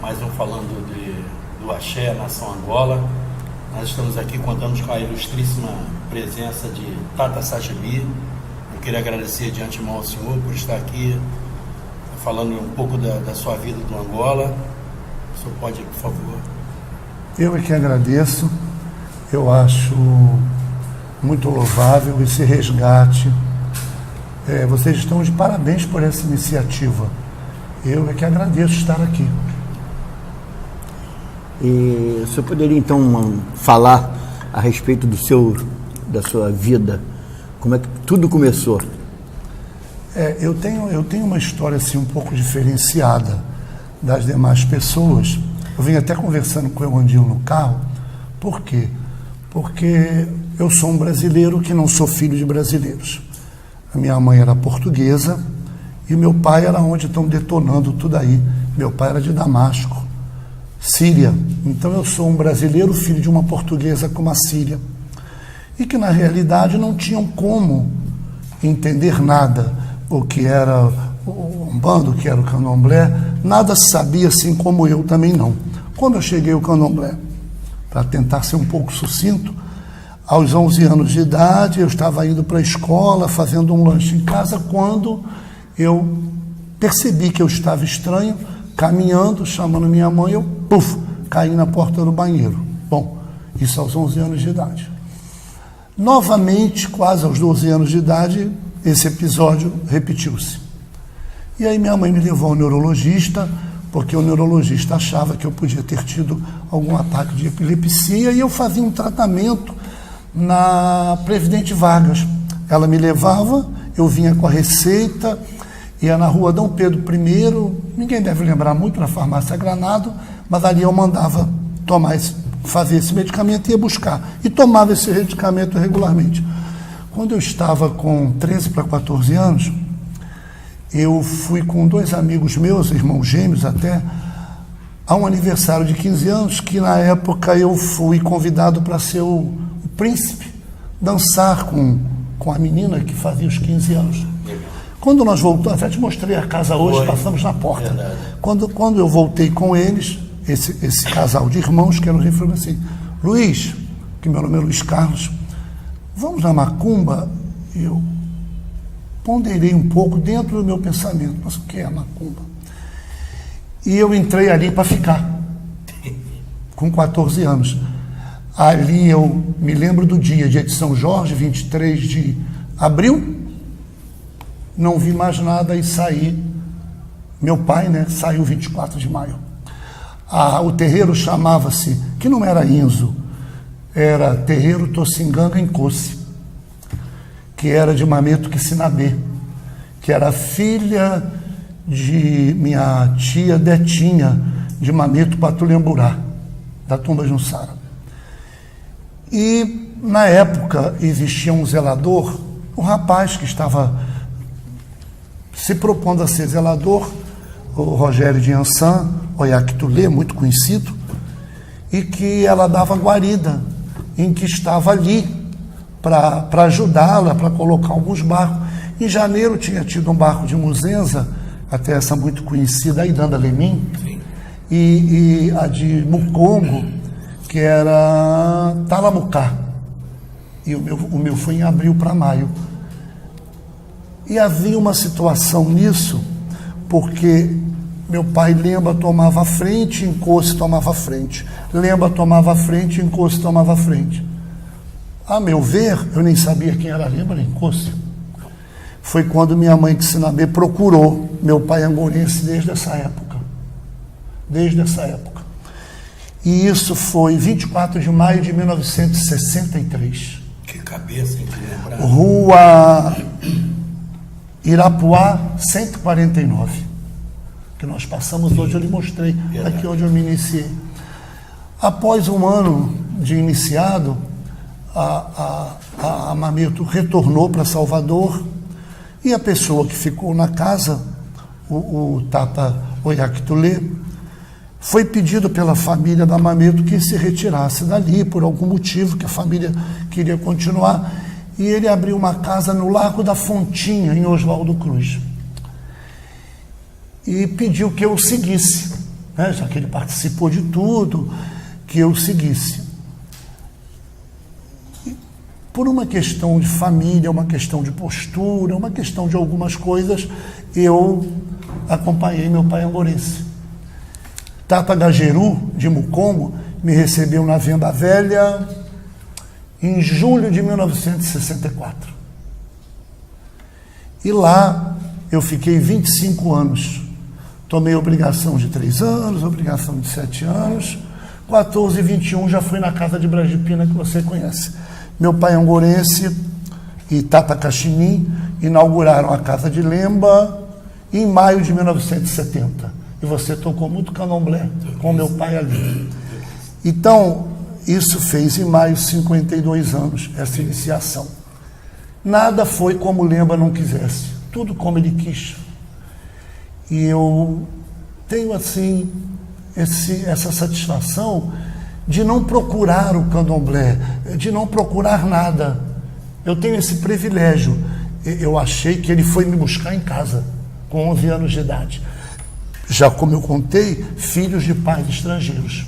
mais um falando do Axé, Nação Angola. Nós estamos aqui, contamos com a ilustríssima presença de Tata Sagibi. Eu queria agradecer de antemão ao senhor por estar aqui falando um pouco da sua vida do Angola. O senhor pode, por favor. Eu é que agradeço. Eu acho muito louvável esse resgate. Vocês estão de parabéns por essa iniciativa. Eu é que agradeço estar aqui. E o senhor poderia então falar a respeito da sua vida? Como é que tudo começou? Eu tenho uma história assim um pouco diferenciada das demais pessoas. Eu vim até conversando com o Evandinho no carro. Por quê? Porque eu sou um brasileiro que não sou filho de brasileiros. A minha mãe era portuguesa e meu pai era onde estão detonando tudo aí. Meu pai era de Damasco, Síria. Então eu sou um brasileiro, filho de uma portuguesa como a Síria. E que na realidade não tinham como entender nada. O que era o Umbanda, o que era o Candomblé, nada se sabia, assim como eu também não. Quando eu cheguei ao Candomblé, para tentar ser um pouco sucinto, aos 11 anos de idade, eu estava indo para a escola, fazendo um lanche em casa, quando eu percebi que eu estava estranho, caminhando, chamando minha mãe, eu, caí na porta do banheiro. Bom, isso aos 11 anos de idade. Novamente, quase aos 12 anos de idade, esse episódio repetiu-se. E aí minha mãe me levou ao neurologista, porque o neurologista achava que eu podia ter tido algum ataque de epilepsia, e eu fazia um tratamento na Presidente Vargas. Ela me levava, eu vinha com a receita, ia na rua Dom Pedro I, ninguém deve lembrar muito, na farmácia Granado, mas ali eu mandava fazer esse medicamento e ia buscar. E tomava esse medicamento regularmente. Quando eu estava com 13 para 14 anos, eu fui com 2 amigos meus, irmãos gêmeos até, a um aniversário de 15 anos, que na época eu fui convidado para ser o príncipe, dançar com a menina que fazia os 15 anos. Quando nós voltamos, até te mostrei a casa hoje, passamos na porta. Quando eu voltei com eles, esse casal de irmãos, que eram referindo assim, Luiz, que meu nome é Luiz Carlos, vamos na macumba? Eu ponderei um pouco dentro do meu pensamento, mas o que é a macumba? E eu entrei ali para ficar, com 14 anos. Ali eu me lembro do dia de São Jorge, 23 de abril, não vi mais nada e saí. Meu pai, saiu 24 de maio. O terreiro chamava-se, que não era Inzo, era Terreiro Tocinganga Nkosi, que era de Mameto Kissinabê, que era filha de minha tia Detinha, de Mameto Patulemburá, da Tumba Junsara. E, na época, existia um zelador, um rapaz que estava se propondo a ser zelador, o Rogério de Ansan, Oyactulê, muito conhecido, e que ela dava guarida, em que estava ali para ajudá-la, para colocar alguns barcos. Em janeiro tinha tido um barco de Muzenza, até essa muito conhecida, a Idanda Lemin, e a de Mucongo, que era Talamucá. E o meu foi em abril para maio. E havia uma situação nisso, porque meu pai, Lemba, tomava a frente, Nkosi tomava a frente. Lemba tomava a frente, Nkosi tomava a frente. A meu ver, eu nem sabia quem era Lemba nem Nkosi. Foi quando minha mãe Kissinabê procurou meu pai angolense desde essa época. Desde essa época. E isso foi 24 de maio de 1963. Que cabeça, hein, que lembrar. Rua Irapuá, 149. Que nós passamos hoje, eu lhe mostrei, aqui onde eu me iniciei. Após um ano de iniciado, a Mameto retornou para Salvador, e a pessoa que ficou na casa, o Tapa Oyactulê, foi pedido pela família da Mameto que se retirasse dali, por algum motivo, que a família queria continuar, e ele abriu uma casa no Largo da Fontinha, em Oswaldo Cruz. E pediu que eu o seguisse, né, já que ele participou de tudo, que eu seguisse. E por uma questão de família, uma questão de postura, uma questão de algumas coisas, eu acompanhei meu pai angorense. Tata Gageru, de Mucombo, me recebeu na Venda Velha em julho de 1964. E lá eu fiquei 25 anos. Tomei obrigação de 3 anos, obrigação de 7 anos, 14 e 21 já fui na casa de Brasipina, que você conhece. Meu pai angorense e Tata Caxinim inauguraram a Casa de Lemba em maio de 1970. E você tocou muito candomblé com meu pai ali. Então, isso fez em maio 52 anos, essa iniciação. Nada foi como Lemba não quisesse, tudo como ele quis. E eu tenho, assim, essa satisfação de não procurar o candomblé, de não procurar nada. Eu tenho esse privilégio. Eu achei que ele foi me buscar em casa, com 11 anos de idade. Já como eu contei, filhos de pais estrangeiros.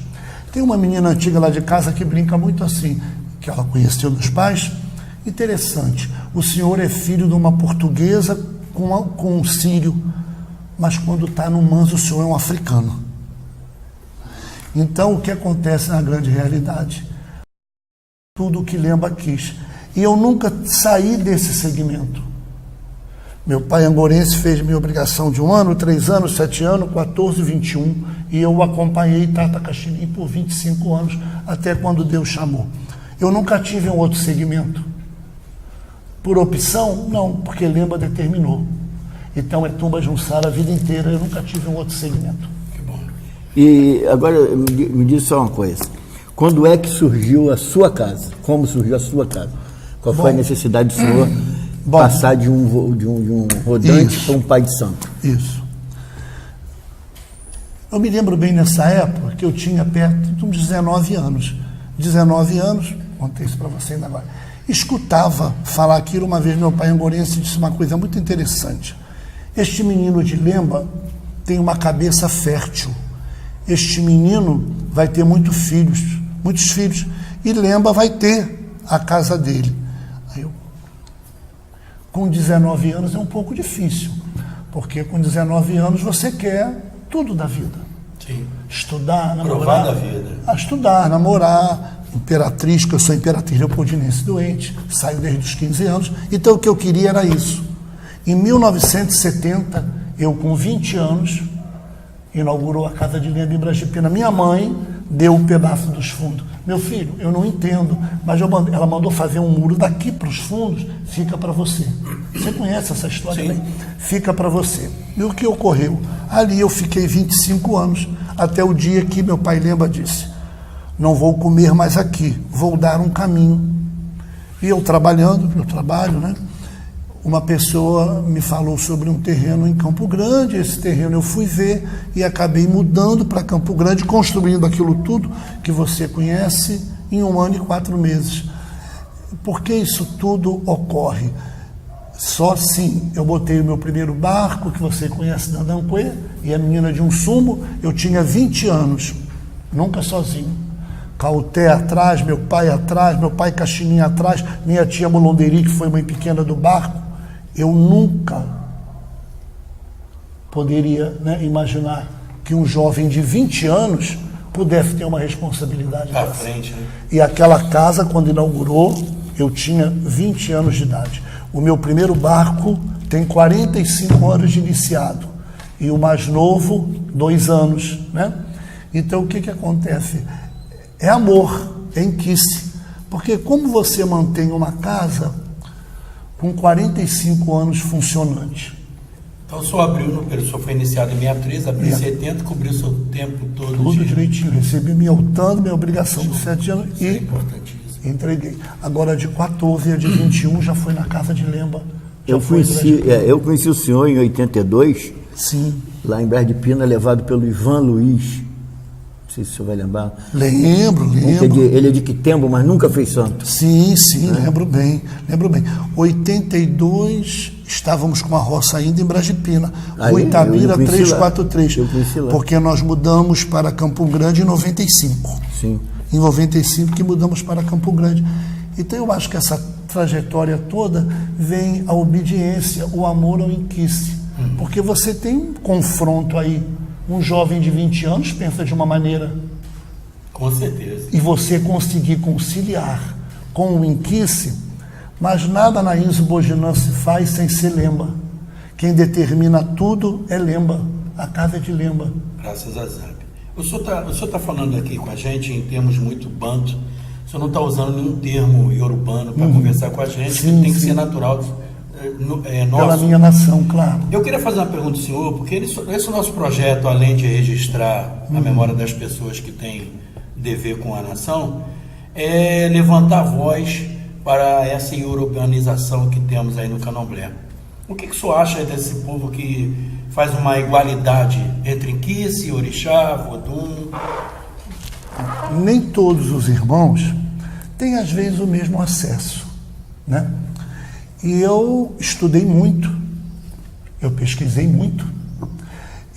Tem uma menina antiga lá de casa que brinca muito assim, que ela conheceu meus pais. Interessante, o senhor é filho de uma portuguesa com um sírio, mas quando está no manso o senhor é um africano. Então, o que acontece na grande realidade? Tudo o que Lemba quis. E eu nunca saí desse segmento. Meu pai angorense fez minha obrigação de 1 ano, 3 anos, 7 anos, 14, 21. E eu acompanhei Tata Caxinim por 25 anos, até quando Deus chamou. Eu nunca tive um outro segmento. Por opção? Não, porque Lemba determinou. Então é tumba junçara a vida inteira, eu nunca tive um outro segmento. Que bom. E agora me diz só uma coisa. Quando é que surgiu a sua casa? Como surgiu a sua casa? Qual foi a necessidade do senhor passar de um rodante para um pai de santo? Isso. Eu me lembro bem nessa época que eu tinha perto de uns 19 anos. 19 anos, contei isso para você ainda agora. Escutava falar aquilo uma vez, meu pai angorense disse uma coisa muito interessante. Este menino de Lemba tem uma cabeça fértil. Este menino vai ter muitos filhos, e Lemba vai ter a casa dele. Aí eu, com 19 anos é um pouco difícil, porque com 19 anos você quer tudo da vida. Sim. Estudar, namorar. Provar da vida. Estudar, namorar. Imperatriz, que eu sou imperatriz leopoldinense doente, saio desde os 15 anos. Então o que eu queria era isso. Em 1970, eu com 20 anos, inaugurou a Casa de Lemba em Brasipina. Minha mãe deu um pedaço dos fundos. Meu filho, eu não entendo, mas ela mandou fazer um muro daqui para os fundos, fica para você. Você conhece essa história, né? Fica para você. E o que ocorreu? Ali eu fiquei 25 anos, até o dia que meu pai Lemba disse: não vou comer mais aqui, vou dar um caminho. E eu trabalhando, eu trabalho, né? Uma pessoa me falou sobre um terreno em Campo Grande, esse terreno eu fui ver e acabei mudando para Campo Grande, construindo aquilo tudo que você conhece em 1 ano e 4 meses. Por que isso tudo ocorre? Só assim, eu botei o meu primeiro barco, que você conhece, da Danquê, e a menina de um sumo, eu tinha 20 anos, nunca sozinho. Cauté atrás, meu pai Caxinim atrás, minha tia Molonderi, que foi mãe pequena do barco. Eu nunca poderia, né, imaginar que um jovem de 20 anos pudesse ter uma responsabilidade À dessa. frente, né? E aquela casa, quando inaugurou, eu tinha 20 anos de idade. O meu primeiro barco tem 45 anos de iniciado. E o mais novo, 2 anos, né? Então, o que acontece? É amor, é inquice. Porque como você mantém uma casa com 45 anos funcionante? Então o senhor o senhor foi iniciado em 63, abriu em 70, cobriu o seu tempo todo. Tudo direitinho, recebi minha outando, minha obrigação de 7 anos Isso é e importantíssimo. entreguei. Agora de 14 a de 21 já foi na Casa de Lemba. Eu conheci o senhor em 82, Sim. lá em Brasipina, levado pelo Ivan Luiz, Não sei se o senhor vai lembrar. Lembro. Ele é de Quitembo, mas nunca fez santo. Sim, lembro bem. 82, estávamos com uma roça ainda em Brasipina, Rua Itabira 343, porque nós mudamos para Campo Grande em 95. Sim. Em 95 que mudamos para Campo Grande. Então eu acho que essa trajetória toda vem a obediência, o amor ao inquice. Porque você tem um confronto aí, um jovem de 20 anos pensa de uma maneira. Com certeza. E você conseguir conciliar com o inquice, mas nada na Isbojinã se faz sem ser Lemba. Quem determina tudo é Lemba, a casa é de Lemba. Graças a Zap. O senhor tá falando aqui com a gente em termos muito banto, o senhor não está usando nenhum termo iorubano para conversar com a gente, que tem que ser natural. Nosso. Pela minha nação, claro. Eu queria fazer uma pergunta ao senhor, porque esse nosso projeto, além de registrar a memória das pessoas que têm dever com a nação, é levantar a voz para essa iorubanização que temos aí no Candomblé. O que o senhor acha desse povo que faz uma igualdade entre Inquice, Orixá, Vodum? Nem todos os irmãos têm, às vezes, o mesmo acesso, né? E eu estudei muito, eu pesquisei muito,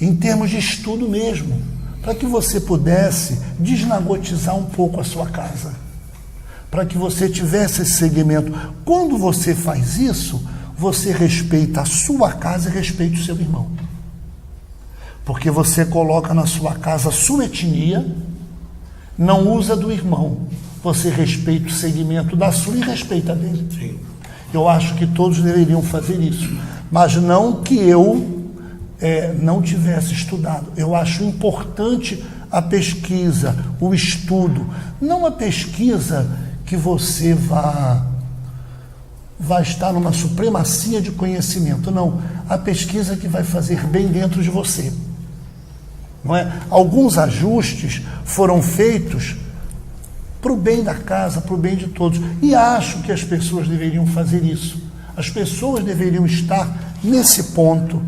em termos de estudo mesmo, para que você pudesse desnagotizar um pouco a sua casa, para que você tivesse esse segmento. Quando você faz isso, você respeita a sua casa e respeita o seu irmão. Porque você coloca na sua casa a sua etnia, não usa do irmão, você respeita o segmento da sua e respeita a dele. Sim. Eu acho que todos deveriam fazer isso, mas não que eu não tivesse estudado. Eu acho importante a pesquisa, o estudo, não a pesquisa que você vai estar numa supremacia de conhecimento, não. A pesquisa que vai fazer bem dentro de você. Não é? Alguns ajustes foram feitos para o bem da casa, para o bem de todos. E acho que as pessoas deveriam fazer isso. As pessoas deveriam estar nesse ponto,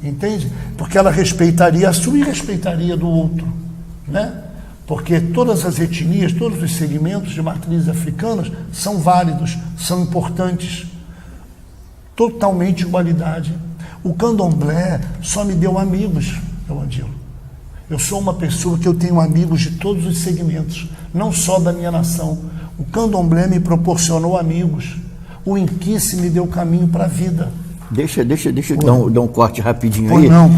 entende? Porque ela respeitaria a sua e respeitaria do outro, né? Porque todas as etnias, todos os segmentos de matrizes africanas são válidos, são importantes. Totalmente igualdade. O Candomblé só me deu amigos, Elandilo. Eu sou uma pessoa que eu tenho amigos de todos os segmentos, não só da minha nação. O Candomblé me proporcionou amigos. O Inquice me deu caminho para a vida. Deixa eu dar um corte rapidinho Pois aí. não.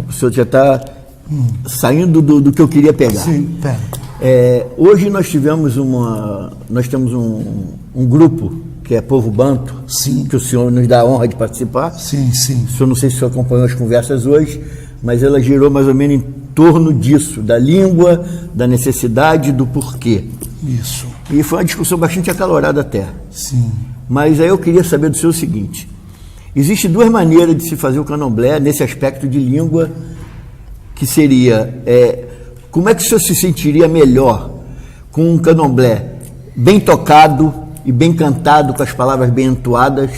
O senhor já está saindo do que eu queria pegar. Sim, pera. Hoje nós temos um grupo que é Povo Banto, Sim. que o senhor nos dá a honra de participar. Sim. O senhor, não sei se o senhor acompanhou as conversas hoje, mas ela girou mais ou menos em torno disso, da língua, da necessidade, do porquê. Isso. E foi uma discussão bastante acalorada até. Sim. Mas aí eu queria saber do senhor o seguinte: existem duas maneiras de se fazer o candomblé nesse aspecto de língua, que seria, como é que o senhor se sentiria melhor com um candomblé bem tocado e bem cantado, com as palavras bem entoadas,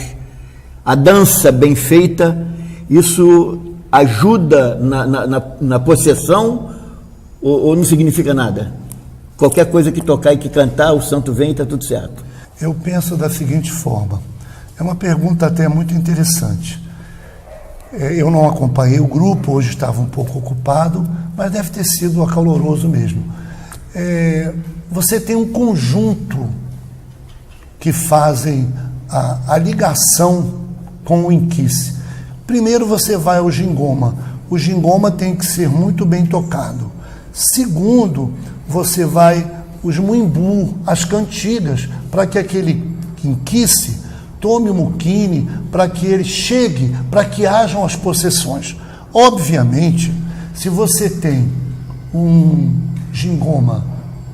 a dança bem feita? Isso ajuda na possessão ou não significa nada? Qualquer coisa que tocar e que cantar, o santo vem e está tudo certo. Eu penso da seguinte forma, é uma pergunta até muito interessante. Eu não acompanhei o grupo, hoje estava um pouco ocupado, mas deve ter sido acaloroso mesmo. Você tem um conjunto que fazem a ligação com o Inquice. Primeiro você vai ao Gingoma. O Gingoma tem que ser muito bem tocado. Segundo, você vai os muimbu, as cantigas, para que aquele Inquice tome o muquine, para que ele chegue, para que hajam as possessões. Obviamente, se você tem um Gingoma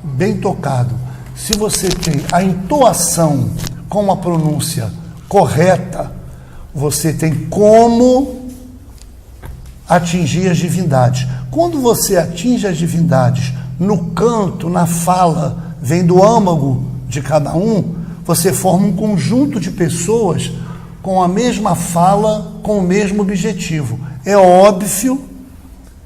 bem tocado, se você tem a entoação com a pronúncia correta, você tem como atingir as divindades. Quando você atinge as divindades no canto, na fala, vem do âmago de cada um, você forma um conjunto de pessoas com a mesma fala, com o mesmo objetivo. É óbvio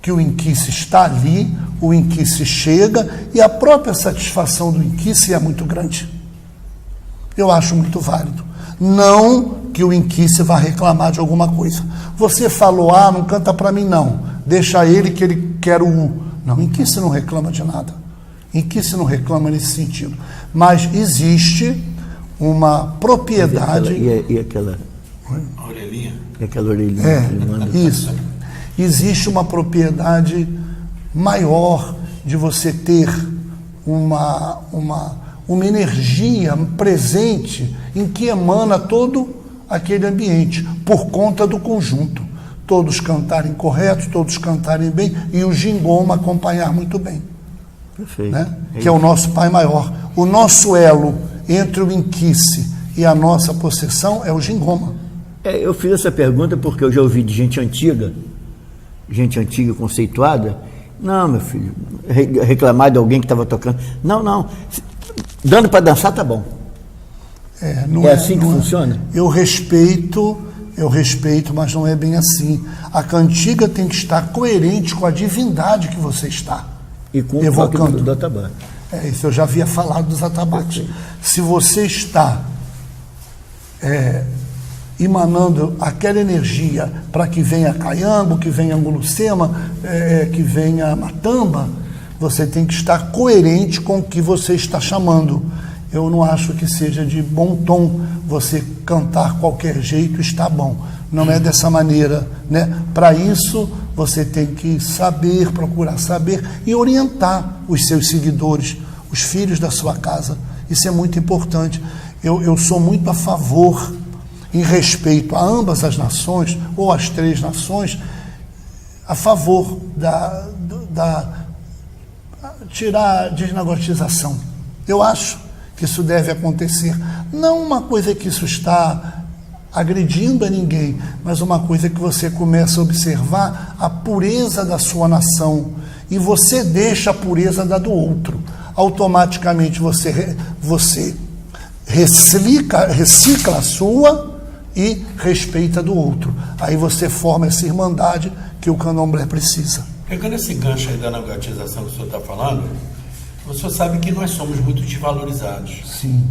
que o Inquice está ali, o inquice chega e a própria satisfação do inquice é muito grande. Eu acho muito válido. Não que o inquice vá reclamar de alguma coisa. Você falou A, não canta para mim não. Deixa ele que ele quer o U. Não, inquice não reclama de nada. Inquice não reclama nesse sentido. Mas existe uma propriedade... E aquela... A orelhinha. E aquela orelhinha que ele manda. Isso. Existe uma propriedade maior de você ter uma energia presente em que emana todo aquele ambiente, por conta do conjunto. Todos cantarem correto, todos cantarem bem, e o gingoma acompanhar muito bem. Perfeito. Né? Que é o nosso Pai Maior. O nosso elo entre o inquice e a nossa possessão é o gingoma. Eu fiz essa pergunta porque eu já ouvi de gente antiga conceituada. Não, meu filho, reclamar de alguém que estava tocando. Não, dando para dançar tá bom. Não assim que funciona? Eu respeito, mas não é bem assim. A cantiga tem que estar coerente com a divindade que você está e com o evocando. Do atabaque. Isso eu já havia falado dos atabaques. Se você está emanando aquela energia para que venha Caiambo, que venha Angulucema, que venha Matamba, você tem que estar coerente com o que você está chamando. Eu não acho que seja de bom tom você cantar qualquer jeito está bom. Não é dessa maneira, né? Para isso, você tem que saber, procurar saber e orientar os seus seguidores, os filhos da sua casa. Isso é muito importante. Eu sou muito a favor, em respeito a ambas as nações, ou as três nações, a favor tirar a desnagotização. Eu acho que isso deve acontecer. Não uma coisa que isso está agredindo a ninguém, mas uma coisa que você começa a observar a pureza da sua nação e você deixa a pureza da do outro. Automaticamente você recicla a sua e respeita a do outro. Aí você forma essa irmandade que o candomblé precisa. Pegando esse gancho aí da nagotização que o senhor está falando, o senhor sabe que nós somos muito desvalorizados. Sim.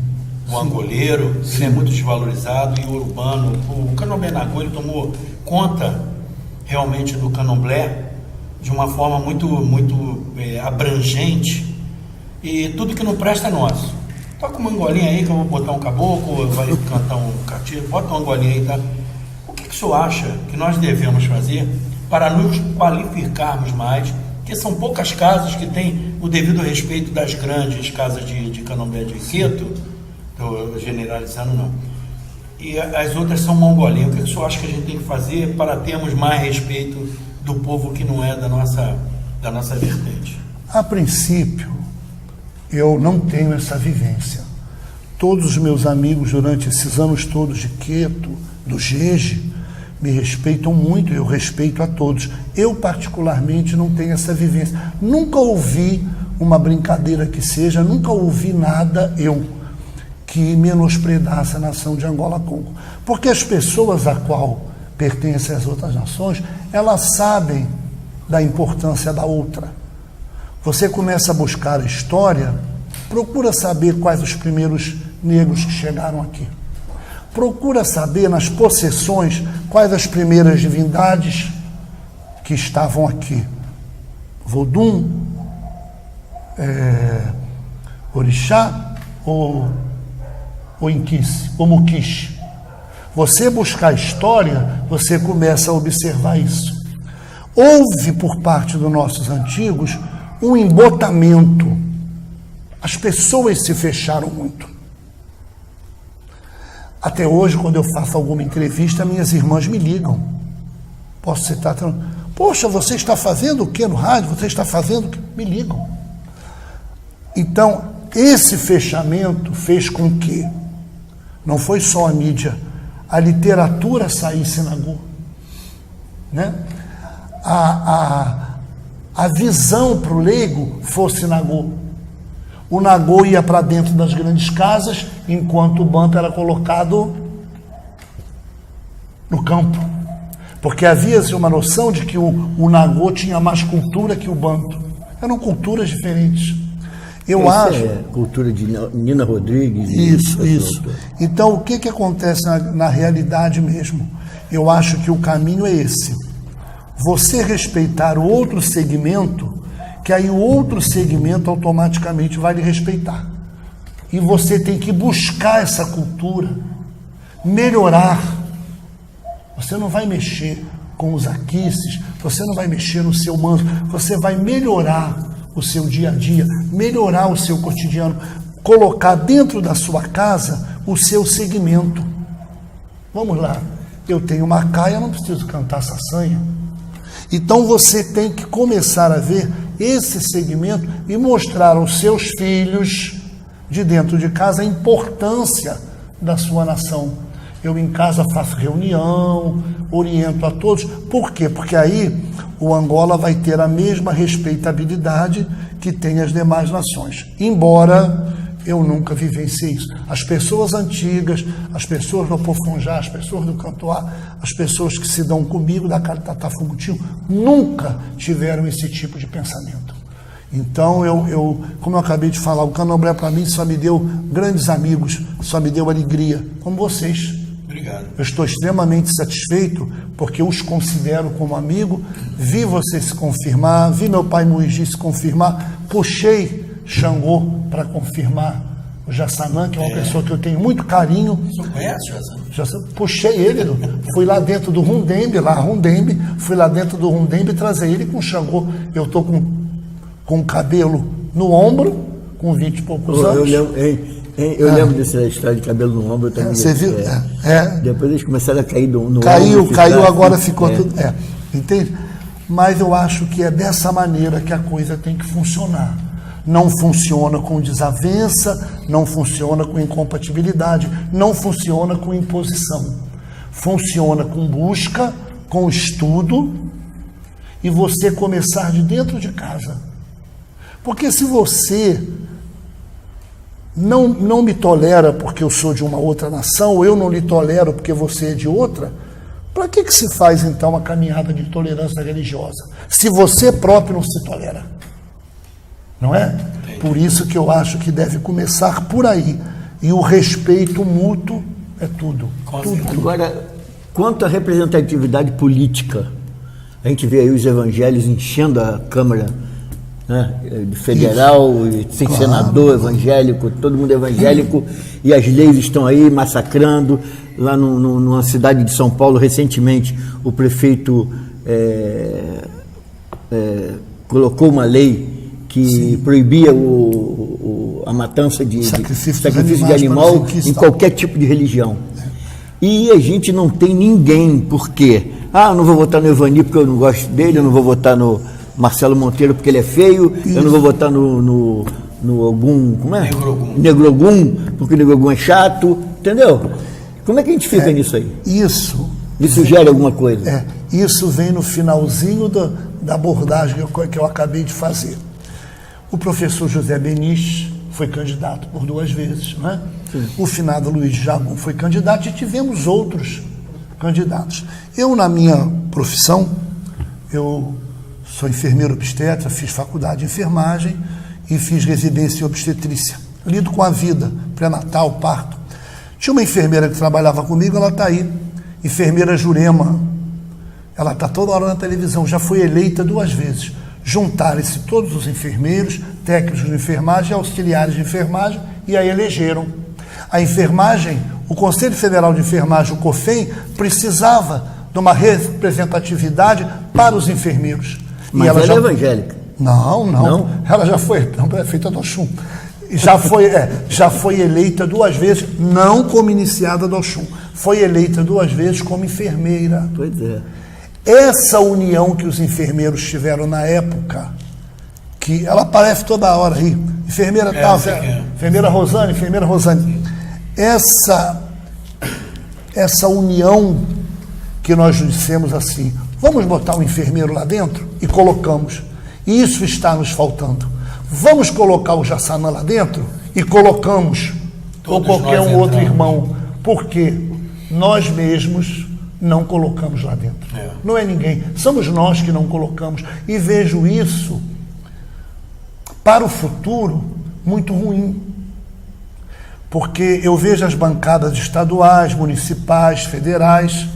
O angoleiro, ele é muito desvalorizado, e o urbano, o candomblé nagô, ele tomou conta realmente do candomblé de uma forma muito abrangente, e tudo que não presta é nosso. Toca uma angolinha aí que eu vou botar um caboclo, vai cantar um cativo, bota uma angolinha aí, tá? O que o senhor acha que nós devemos fazer para nos qualificarmos mais, que são poucas casas que têm o devido respeito das grandes casas de candomblé de Quito, estou generalizando não, e as outras são mongolinhas. O que o senhor acha que a gente tem que fazer para termos mais respeito do povo que não é da nossa vertente? A princípio, eu não tenho essa vivência. Todos os meus amigos durante esses anos todos de Queto, do Jeje, me respeitam muito, eu respeito a todos. Eu, particularmente, não tenho essa vivência. Nunca ouvi uma brincadeira que seja, nunca ouvi nada, que menosprezasse a nação de Angola-Congo. Porque as pessoas a qual pertencem às outras nações, elas sabem da importância da outra. Você começa a buscar a história, procura saber quais os primeiros negros que chegaram aqui. Procura saber nas possessões quais as primeiras divindades que estavam aqui. Vodum, Orixá ou Inquice, ou Muquixe. Você buscar a história, você começa a observar isso. Houve por parte dos nossos antigos um embotamento. As pessoas se fecharam muito. Até hoje, quando eu faço alguma entrevista, minhas irmãs me ligam. Posso citar? Poxa, você está fazendo o que no rádio? Você está fazendo o que? Me ligam. Então, esse fechamento fez com que não foi só a mídia, a literatura saísse na rua, né? A visão para o leigo fosse nagô. O nagô ia para dentro das grandes casas, enquanto o banto era colocado no campo. Porque havia-se uma noção de que o nagô tinha mais cultura que o banto. Eram culturas diferentes. Eu Isso acho... é cultura de Nina Rodrigues. Isso. Então, o que acontece na realidade mesmo? Eu acho que o caminho é esse. Você respeitar o outro segmento, que aí o outro segmento automaticamente vai lhe respeitar. E você tem que buscar essa cultura, melhorar. Você não vai mexer com os aquisses, você não vai mexer no seu manto, você vai melhorar o seu dia a dia, melhorar o seu cotidiano, colocar dentro da sua casa o seu segmento. Vamos lá, eu tenho uma caia, eu não preciso cantar saçanha. Então você tem que começar a ver esse segmento e mostrar aos seus filhos de dentro de casa a importância da sua nação. Eu em casa faço reunião, oriento a todos. Por quê? Porque aí o Angola vai ter a mesma respeitabilidade que tem as demais nações. Embora eu nunca vivenciei isso. As pessoas antigas, as pessoas do Apofonjá, as pessoas do Cantoá, as pessoas que se dão comigo da Catatá Fogutinho, nunca tiveram esse tipo de pensamento. Então, como eu acabei de falar, o Candomblé para mim só me deu grandes amigos, só me deu alegria, como vocês. Obrigado. Eu estou extremamente satisfeito porque eu os considero como amigo, vi você se confirmar, vi meu pai Muigi se confirmar, puxei Xangô para confirmar o Jassanã, que é uma pessoa que eu tenho muito carinho. Você conhece o Jassanã? Puxei ele, fui lá dentro do Rundembe, fui lá dentro do Rundembe trazer ele com Xangô. Eu estou com o cabelo no ombro, com 20 e poucos anos. Eu lembro dessa história de cabelo no ombro também. Você viu? Depois eles começaram a cair no caiu, ombro. Caiu, agora ficou tudo. Entende? Mas eu acho que é dessa maneira que a coisa tem que funcionar. Não funciona com desavença, não funciona com incompatibilidade, não funciona com imposição. Funciona com busca, com estudo e você começar de dentro de casa. Porque se você não me tolera porque eu sou de uma outra nação, ou eu não lhe tolero porque você é de outra, para que se faz então a caminhada de tolerância religiosa? Se você próprio não se tolera. Não é? Por isso que eu acho que deve começar por aí. E o respeito mútuo é tudo. Tudo. Agora, quanto à representatividade política, a gente vê aí os evangélicos enchendo a Câmara, né, federal, tem senador evangélico, todo mundo evangélico, e as leis estão aí massacrando. Lá numa cidade de São Paulo, recentemente, o prefeito colocou uma lei que proibia a matança de sacrifício de animal em qualquer tipo de religião. E a gente não tem ninguém, por quê? Eu não vou votar no Evani porque eu não gosto dele, eu não vou votar no Marcelo Monteiro porque ele é feio, eu não vou votar no Ogum, como é? Negro Ogum, porque o Negro Ogum é chato, entendeu? Como é que a gente fica nisso aí? Isso sugere alguma coisa? Isso vem no finalzinho da abordagem que eu acabei de fazer. O professor José Beniche foi candidato por 2 vezes, não é? O finado Luiz Jagum foi candidato e tivemos outros candidatos. Eu, na minha profissão, eu sou enfermeiro obstetra, fiz faculdade de enfermagem e fiz residência em obstetrícia. Lido com a vida, pré-natal, parto. Tinha uma enfermeira que trabalhava comigo, ela está aí, enfermeira Jurema. Ela está toda hora na televisão, já foi eleita 2 vezes. Juntaram-se todos os enfermeiros, técnicos de enfermagem, auxiliares de enfermagem e a elegeram. A enfermagem, o Conselho Federal de Enfermagem, o COFEM, precisava de uma representatividade para os enfermeiros. Mas ela é evangélica? Não. Ela já foi prefeita do Oxum. Já foi eleita 2 vezes, não como iniciada do Oxum. Foi eleita 2 vezes como enfermeira. Pois é. Essa união que os enfermeiros tiveram na época, que ela aparece toda hora aí, enfermeira tal, enfermeira Rosane. Essa união que nós dissemos assim, vamos botar um enfermeiro lá dentro e colocamos. E isso está nos faltando. Vamos colocar o Jassanã lá dentro e colocamos, ou qualquer outro irmão, porque nós mesmos não colocamos lá dentro. Não é ninguém, somos nós que não colocamos. E vejo isso Para o futuro, muito ruim. Porque eu vejo as bancadas estaduais, municipais, federais,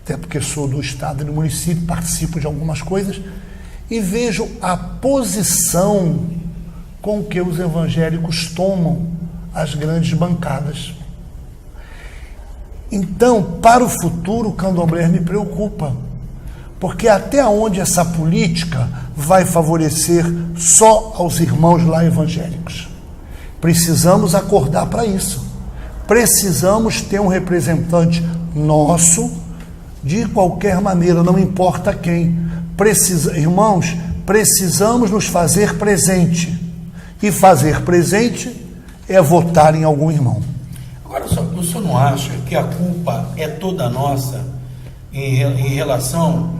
até porque sou do estado e do município, participo de algumas coisas, e vejo a posição com que os evangélicos tomam as grandes bancadas. Então, para o futuro, o candomblé me preocupa, porque até onde essa política vai favorecer só aos irmãos lá evangélicos? Precisamos acordar para isso. Precisamos ter um representante nosso, de qualquer maneira, não importa quem. Irmãos, precisamos nos fazer presente. E fazer presente é votar em algum irmão. Agora, o senhor não acha que a culpa é toda nossa em relação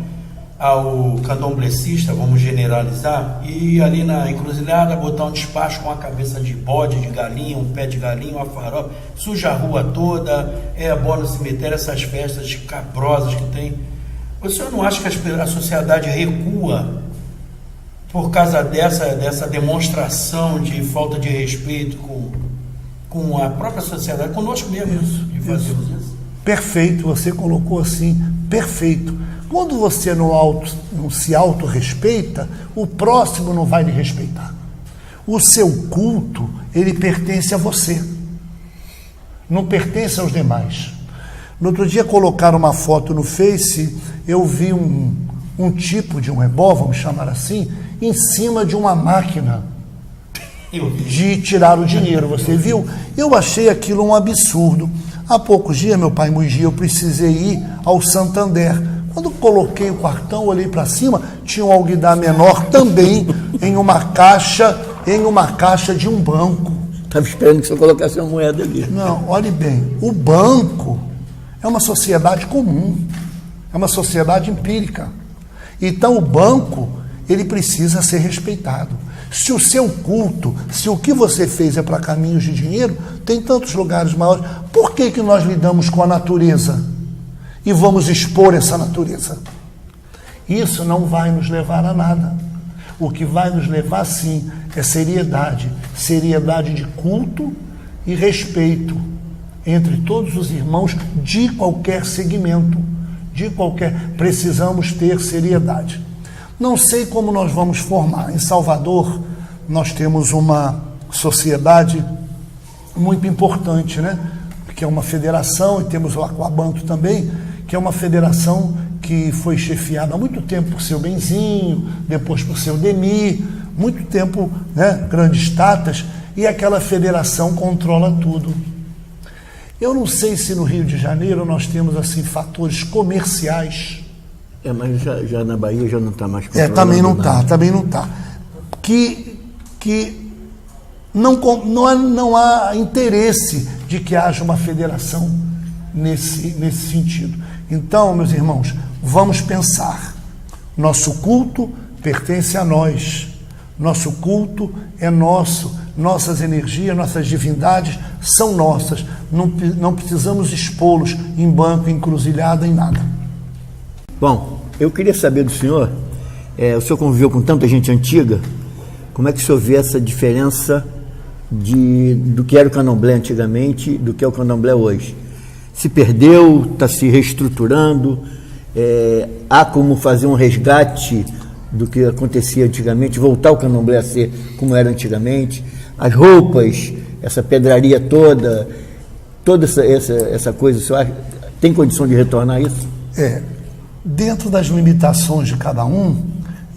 ao candomblecista, vamos generalizar, e ali na encruzilhada botar um despacho com a cabeça de bode, de galinha, um pé de galinha, uma farofa, suja a rua toda, é bom no cemitério, essas festas caprosas que tem. O senhor não acha que a sociedade recua por causa dessa demonstração de falta de respeito com a própria sociedade, conosco mesmo, de fazermos isso? Perfeito, você colocou assim, perfeito. Quando você não se autorrespeita, o próximo não vai lhe respeitar. O seu culto, ele pertence a você, não pertence aos demais. No outro dia colocaram uma foto no Face, eu vi um tipo de um ebó, vamos chamar assim, em cima de uma máquina de tirar o dinheiro, você viu? Eu achei aquilo um absurdo. Há poucos dias, meu pai Muigi, eu precisei ir ao Santander. Quando coloquei o cartão, olhei para cima, tinha um alguidar menor também em uma caixa de um banco. Estava esperando que você colocasse uma moeda ali. Não, olhe bem, o banco é uma sociedade comum, é uma sociedade empírica. Então o banco, ele precisa ser respeitado. Se o seu culto, se o que você fez é para caminhos de dinheiro, tem tantos lugares maiores. Por que nós lidamos com a natureza e vamos expor essa natureza? Isso não vai nos levar a nada. O que vai nos levar, sim, é seriedade. Seriedade de culto e respeito entre todos os irmãos de qualquer segmento, precisamos ter seriedade. Não sei como nós vamos formar. Em Salvador, nós temos uma sociedade muito importante, né? Que é uma federação, e temos o Aquabanto também, que é uma federação que foi chefiada há muito tempo por seu Benzinho, depois por seu Demi, muito tempo, né? Grandes tatas, e aquela federação controla tudo. Eu não sei se no Rio de Janeiro nós temos assim fatores comerciais. Mas já na Bahia já não está mais controlado. Também não está. Que não há interesse de que haja uma federação nesse sentido. Então, meus irmãos, vamos pensar. Nosso culto pertence a nós. Nosso culto é nosso. Nossas energias, nossas divindades são nossas. Não precisamos expô-los em banco, encruzilhada, em nada. Bom, eu queria saber do senhor, o senhor conviveu com tanta gente antiga, como é que o senhor vê essa diferença do que era o candomblé antigamente do que é o candomblé hoje? Se perdeu, está se reestruturando, há como fazer um resgate do que acontecia antigamente, voltar o candomblé a ser como era antigamente, as roupas, essa pedraria toda essa coisa, o senhor tem condição de retornar isso? Dentro das limitações de cada um,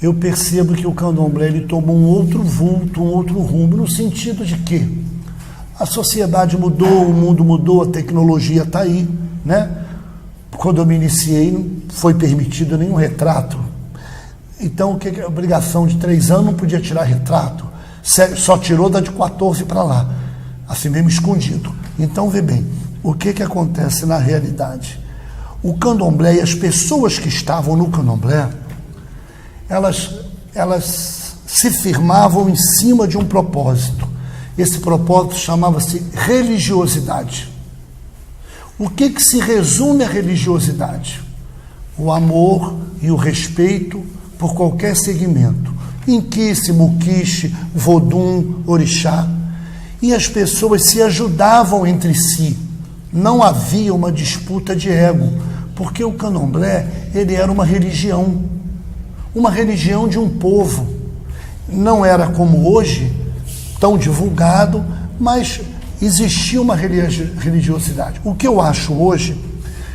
eu percebo que o candomblé ele tomou um outro vulto, um outro rumo, no sentido de que a sociedade mudou, o mundo mudou, a tecnologia está aí, né? Quando eu me iniciei, não foi permitido nenhum retrato. Então, a obrigação de 3 anos não podia tirar retrato, só tirou da de 14 para lá, assim mesmo escondido. Então, vê bem, o que acontece na realidade? O candomblé e as pessoas que estavam no candomblé, elas se firmavam em cima de um propósito. Esse propósito chamava-se religiosidade. O que se resume a religiosidade? O amor e o respeito por qualquer segmento. Inquice, Muquixe, Vodum, Orixá. E as pessoas se ajudavam entre si. Não havia uma disputa de ego, porque o candomblé, ele era uma religião de um povo. Não era como hoje, tão divulgado, mas existia uma religiosidade. O que eu acho hoje,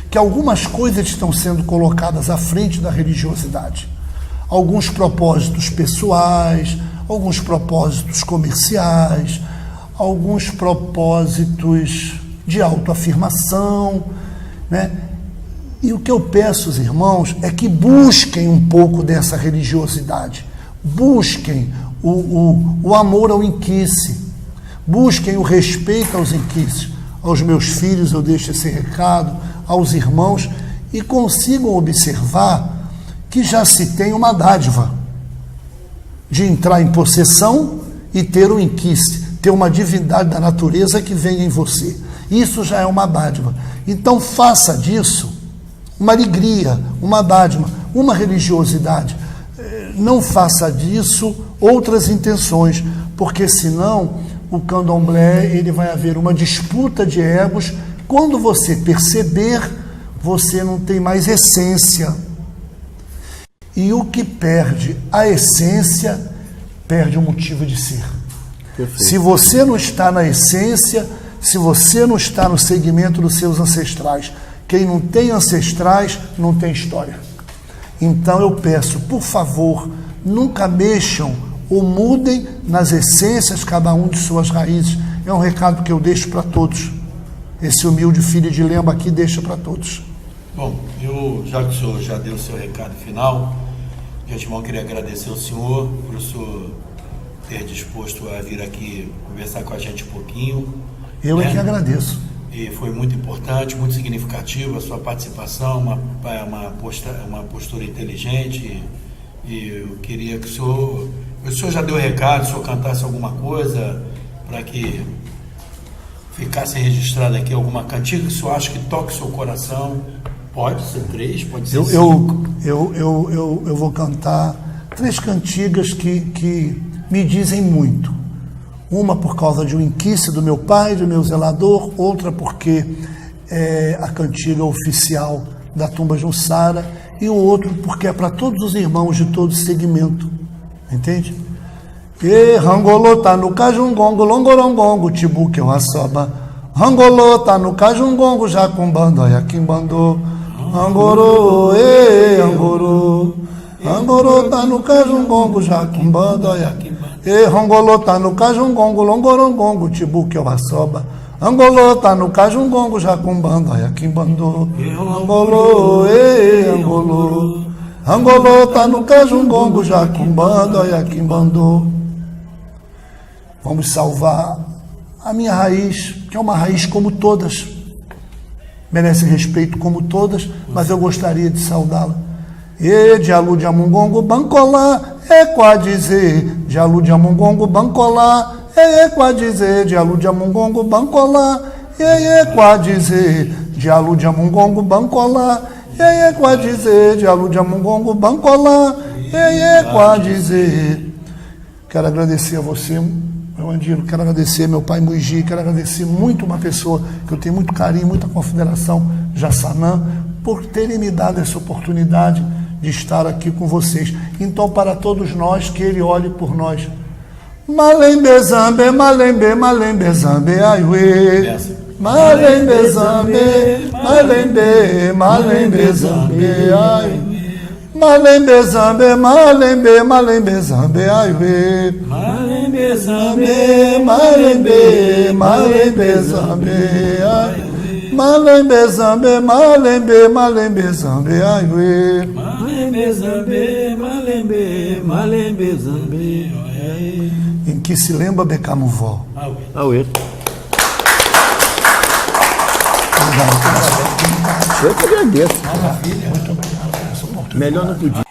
que algumas coisas estão sendo colocadas à frente da religiosidade. Alguns propósitos pessoais, alguns propósitos comerciais, alguns propósitos de autoafirmação, né? E o que eu peço aos irmãos é que busquem um pouco dessa religiosidade, busquem o amor ao inquice, busquem o respeito aos inquices. Aos meus filhos eu deixo esse recado, aos irmãos, e consigam observar que já se tem uma dádiva de entrar em possessão e ter o inquice, ter uma divindade da natureza que vem em você. Isso já é uma dádiva. Então faça disso uma alegria, uma dádiva, uma religiosidade. Não faça disso outras intenções, porque senão o candomblé, ele vai haver uma disputa de egos. Quando você perceber, você não tem mais essência. E o que perde a essência, perde o motivo de ser. Perfeito. Se você não está na essência, se você não está no segmento dos seus ancestrais, quem não tem ancestrais, não tem história. Então eu peço, por favor, nunca mexam ou mudem nas essências, cada um de suas raízes. É um recado que eu deixo para todos. Esse humilde filho de Lemba aqui deixa para todos. Bom, já que o senhor já deu o seu recado final, de antemão queria agradecer ao senhor por o senhor ter disposto a vir aqui conversar com a gente um pouquinho. Eu é que agradeço. E foi muito importante, muito significativo a sua participação, uma postura inteligente. E eu queria que o senhor já deu o recado, o senhor cantasse alguma coisa para que ficasse registrado aqui alguma cantiga que o senhor acha que toque o seu coração. Pode ser 3, pode ser 5. Eu vou cantar 3 cantigas que me dizem muito. Uma por causa de um inquice do meu pai, do meu zelador, outra porque é a cantiga oficial da Tumba Jussara, e o outro porque é para todos os irmãos de todo segmento. Entende? E rangolô tá no cajungongo, longorongongo, tibuque eu assoba. Rangolô tá no cajungongo, jacumbando, ayaquimbandô. Angorô, angorô. Angorô tá no cajungongo, jacumbando, ayaquimbandô. E rangolô tá no cajungongo, longorongongo, tibuque eu assoba. Angolô tá no cajungongo, jacumbando, ayaquimbandô. Angolô, angolô. Angolô tá no cajungongo, jacumbando, ayaquimbandô. Vamos salvar a minha raiz, que é uma raiz como todas. Merece respeito como todas, mas eu gostaria de saudá-la. E de alu de amungongo bancolá, qua dizer, de alu de amungongo bancolá, qua dizer, de alu de amungongo bancolá, qua dizer, de alu de amungongo bancolá, qua dizer, de alu de amungongo bancolá, qua dizer. Quero agradecer a você, meu Andino, quero agradecer meu pai Muigi, quero agradecer muito uma pessoa que eu tenho muito carinho, muita consideração, Jassanã, por terem me dado essa oportunidade de estar aqui com vocês. Então, para todos nós, que Ele olhe por nós. Malembe zambe, malembe, malembe zambe, aiuê. Malembe zambe, malembe, malembe zambe, aiuê. Malembe zambe, malembe, malembe zambe, aiuê. Malembe zambe, malembe, malembe zambe, aiuê. Malembe zambe, malembe, malembe zambe, aiuê. Malembe zambe, malembe, malembe zambe, aiuê. Em que se lembra Becamuvó. Auê. Eu que agradeço. Maravilha. Muito obrigado por essa oportunidade. Melhor não podia.